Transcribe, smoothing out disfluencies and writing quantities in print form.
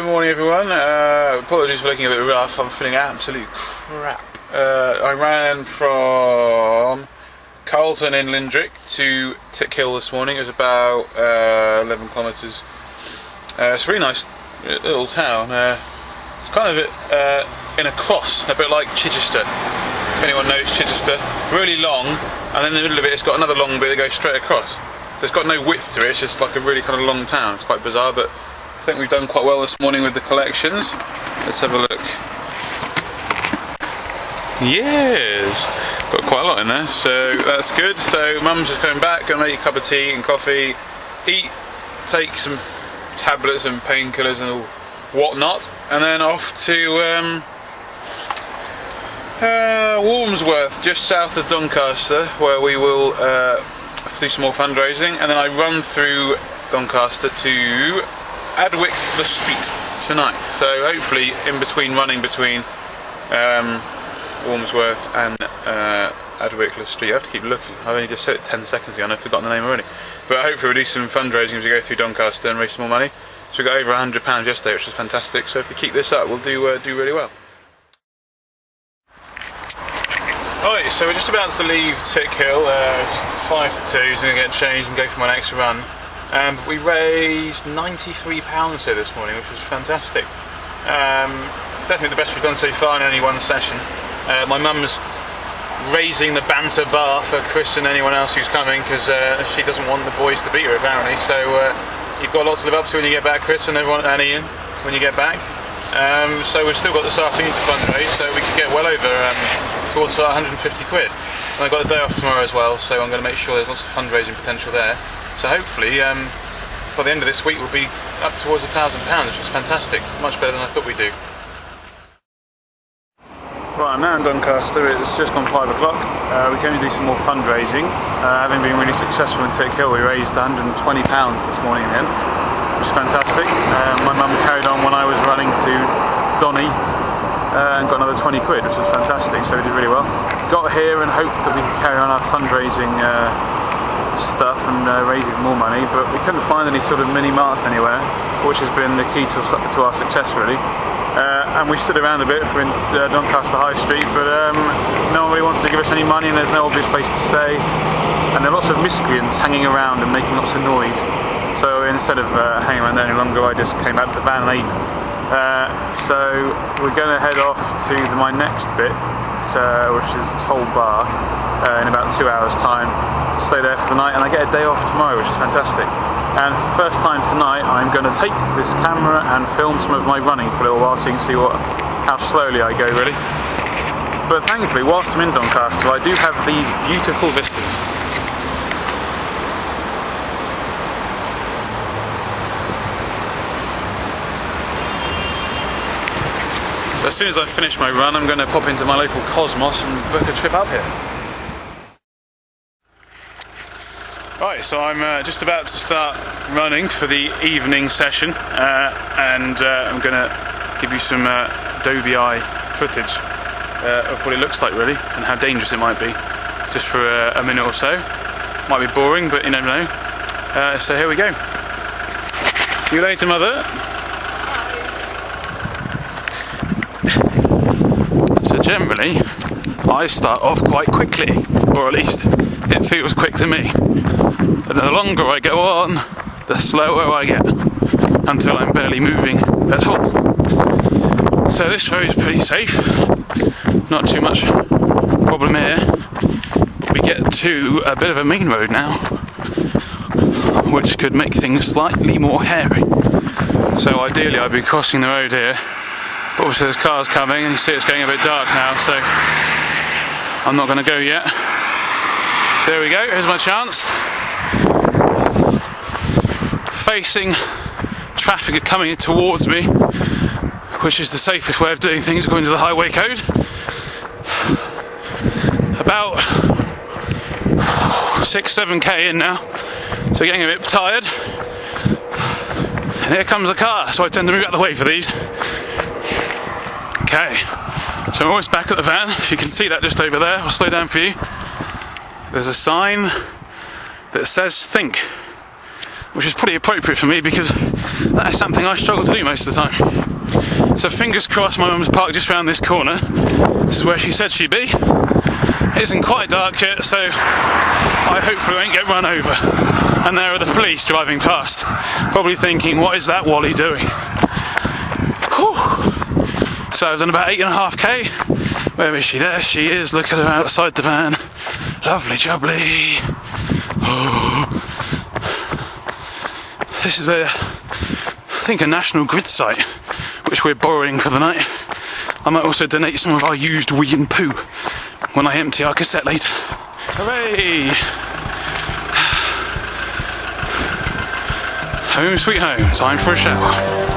Good morning, everyone. Apologies for looking a bit rough. I'm feeling absolute crap. I ran from Carlton in Lindrick to Tickhill this morning. It was about 11 kilometres. It's a really nice little town. It's kind of in a cross, a bit like Chichester. If anyone knows Chichester, really long, and in the middle of it, it's got another long bit that goes straight across. So it's got no width to it. It's just like a really kind of long town. It's quite bizarre, but I think we've done quite well this morning with the collections. Let's have a look. Yes, got quite a lot in there, so that's good. So Mum's just coming back, gonna make a cup of tea and coffee, eat, take some tablets and painkillers and all whatnot, and then off to Walmsworth, just south of Doncaster, where we will do some more fundraising, and then I run through Doncaster to Adwick the Street tonight. So hopefully in between running between Walmsworth and Adwick the Street. I have to keep looking. I've only just said it 10 seconds ago and I've forgotten the name already. But hopefully we'll do some fundraising as we go through Doncaster and raise some more money. So we got over £100 yesterday, which was fantastic. So if we keep this up, we'll do really well. Alright, so we're just about to leave Tickhill. It's 5 to 2, so we're going to get changed and go for my next run. We raised £93 here this morning, which was fantastic. Definitely the best we've done so far in only one session. My mum's raising the banter bar for Chris and anyone else who's coming, because she doesn't want the boys to beat her apparently. So you've got a lot to live up to when you get back, Chris, and everyone, and Ian, when you get back. So we've still got this afternoon to fundraise, so we could get well over towards £150. And I've got a day off tomorrow as well, so I'm going to make sure there's lots of fundraising potential there. So hopefully, by the end of this week, we'll be up towards £1,000, which is fantastic. Much better than I thought we'd do. Right, I'm now in Doncaster. It's just gone 5 o'clock. We're going to do some more fundraising. Having been really successful in Tickhill, we raised £120 this morning in the end, which is fantastic. My mum carried on when I was running to Donny and got another 20 quid, which was fantastic. So we did really well. Got here and hoped that we could carry on our fundraising stuff and raising more money, but we couldn't find any sort of mini marts anywhere, which has been the key to our success really. And we stood around a bit for Doncaster High Street, but no one really wanted to give us any money, and there's no obvious place to stay, and there are lots of miscreants hanging around and making lots of noise. So instead of hanging around there any longer, I just came out to the van and ate. So we're going to head off to my next bit, which is Toll Bar, in about 2 hours time. Stay there for the night, and I get a day off tomorrow, which is fantastic. And for the first time tonight, I'm going to take this camera and film some of my running for a little while, so you can see how slowly I go really. But thankfully, whilst I'm in Doncaster, I do have these beautiful vistas. So as soon as I finish my run, I'm going to pop into my local Cosmos and book a trip up here. Right, so I'm just about to start running for the evening session, and I'm going to give you some Dobie footage of what it looks like really, and how dangerous it might be, just for a minute or so. Might be boring, but you never know. So here we go. See you later, Mother. So generally, I start off quite quickly, or at least it feels quick to me. But the longer I go on, the slower I get, until I'm barely moving at all. So this road is pretty safe, not too much problem here, but we get to a bit of a main road now, which could make things slightly more hairy. So ideally I'd be crossing the road here, but obviously there's cars coming, and you see it's getting a bit dark now, so I'm not going to go yet. So there we go, here's my chance. Facing traffic coming coming towards me, which is the safest way of doing things according to the highway code. About 6-7k in now, so getting a bit tired. And here comes the car, so I tend to move out of the way for these. Okay, so I'm almost back at the van. If you can see that just over there, I'll slow down for you. There's a sign that says think. which is pretty appropriate for me because that is something I struggle to do most of the time. So fingers crossed my mum's parked just round this corner. This is where she said she'd be. It isn't quite dark yet, so I hopefully won't get run over. And there are the police driving past, probably thinking, what is that Wally doing? Whew. So I've done about 8.5k. Where is she? There she is. Look at her outside the van. Lovely jubbly. Oh. This is I think a National Grid site, which we're borrowing for the night. I might also donate some of our used wee and poo when I empty our cassette later. Hooray! Home sweet home, time for a shower.